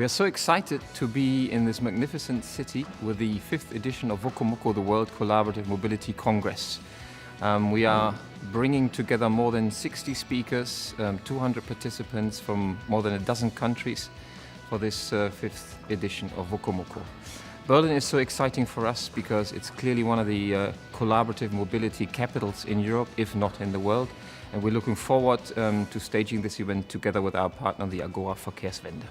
We are so excited to be in this magnificent city with the 5th edition of Wocomoco, the World Collaborative Mobility Congress. We are bringing together more than 60 speakers, 200 participants from more than a dozen countries for this 5th edition of Wocomoco. Berlin is so exciting for us because it's clearly one of the collaborative mobility capitals in Europe, if not in the world. And we're looking forward to staging this event together with our partner, the Agora Verkehrswende.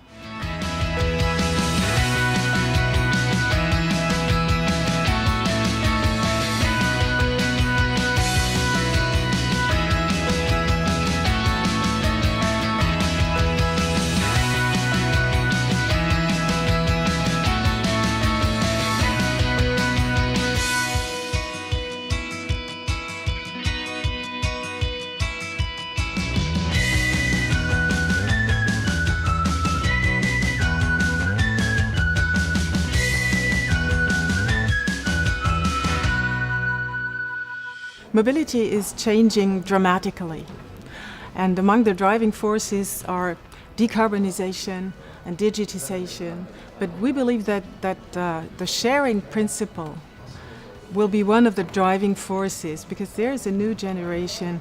Mobility is changing dramatically, and among the driving forces are decarbonization and digitization. But we believe that the sharing principle will be one of the driving forces, because there is a new generation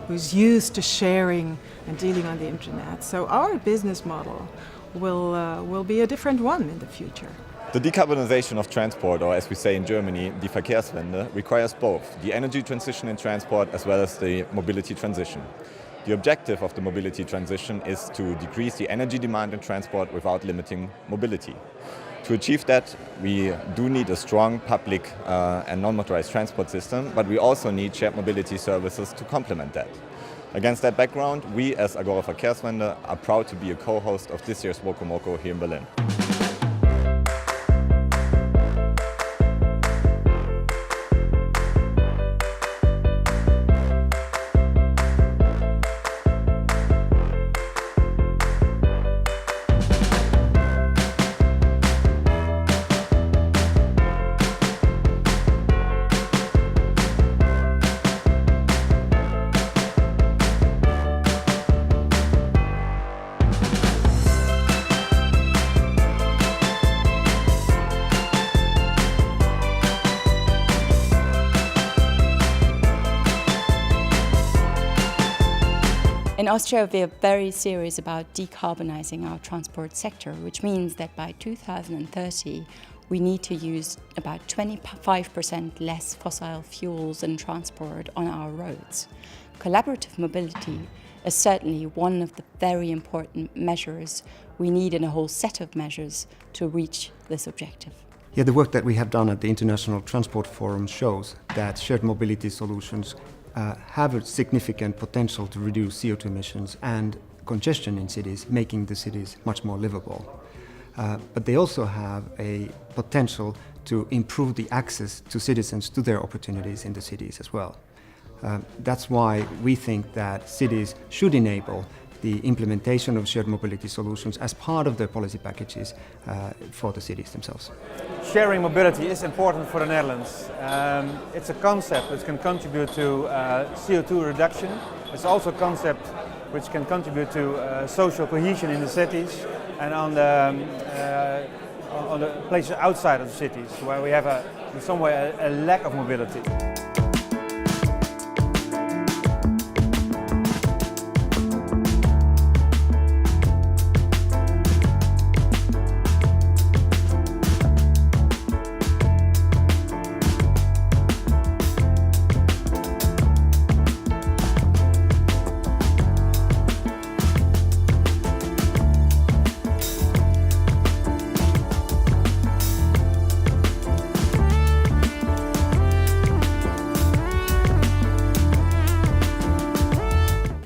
who's used to sharing and dealing on the internet. So our business model will be a different one in the future. The decarbonization of transport, or as we say in Germany, die Verkehrswende, requires both the energy transition in transport as well as the mobility transition. The objective of the mobility transition is to decrease the energy demand in transport without limiting mobility. To achieve that, we do need a strong public and non-motorized transport system, but we also need shared mobility services to complement that. Against that background, we as Agora Verkehrswende are proud to be a co-host of this year's Wocomoco here in Berlin. In Austria, we are very serious about decarbonizing our transport sector, which means that by 2030, we need to use about 25% less fossil fuels in transport on our roads. Collaborative mobility is certainly one of the very important measures we need in a whole set of measures to reach this objective. Yeah, the work that we have done at the International Transport Forum shows that shared mobility solutions have a significant potential to reduce CO2 emissions and congestion in cities, making the cities much more livable. But they also have a potential to improve the access to citizens to their opportunities in the cities as well. That's why we think that cities should enable the implementation of shared mobility solutions as part of their policy packages for the cities themselves. Sharing mobility is important for the Netherlands. It's a concept which can contribute to CO2 reduction. It's also a concept which can contribute to social cohesion in the cities and on the places outside of the cities where we have in some way a lack of mobility.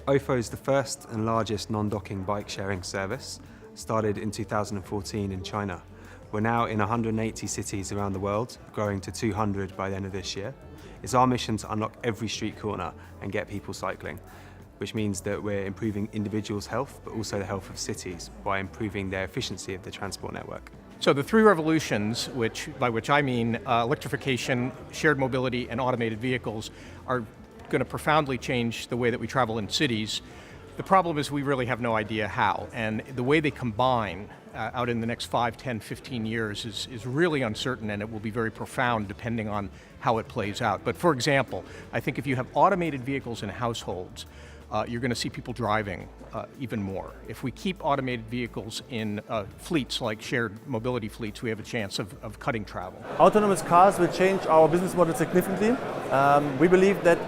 OFO is the first and largest non-docking bike sharing service, started in 2014 in China. We're now in 180 cities around the world, growing to 200 by the end of this year. It's our mission to unlock every street corner and get people cycling, which means that we're improving individuals' health, but also the health of cities by improving their efficiency of the transport network. So the three revolutions, by which I mean electrification, shared mobility, and automated vehicles, are going to profoundly change the way that we travel in cities. The problem is we really have no idea how, and the way they combine out in the next 5, 10, 15 years is really uncertain, and it will be very profound depending on how it plays out. But for example, I think if you have automated vehicles in households, you're going to see people driving even more. If we keep automated vehicles in fleets like shared mobility fleets, we have a chance of cutting travel. Autonomous cars will change our business model significantly. We believe that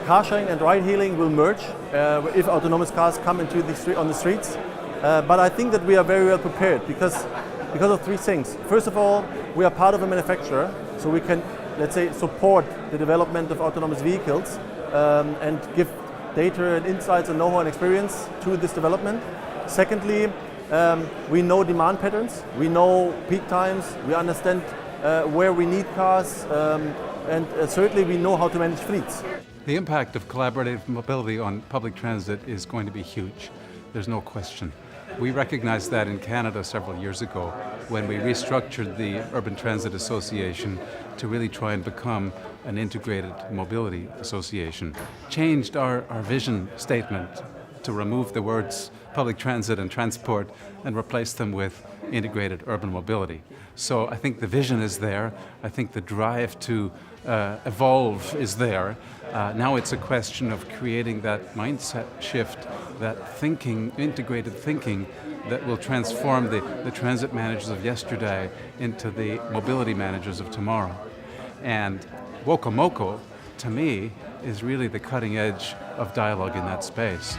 car sharing and ride hailing will merge if autonomous cars come into on the streets. But I think that we are very well prepared because of three things. First of all, we are part of a manufacturer, so we can, let's say, support the development of autonomous vehicles and give data and insights and know-how and experience to this development. Secondly, we know demand patterns, we know peak times, we understand where we need cars, and certainly we know how to manage fleets. The impact of collaborative mobility on public transit is going to be huge. There's no question. We recognized that in Canada several years ago when we restructured the Urban Transit Association to really try and become an integrated mobility association. Changed our vision statement to remove the words public transit and transport and replace them with integrated urban mobility. So I think the vision is there. I think the drive to evolve is there. Now it's a question of creating that mindset shift, that thinking, integrated thinking, that will transform the transit managers of yesterday into the mobility managers of tomorrow. And Wocomoco, to me, is really the cutting edge of dialogue in that space.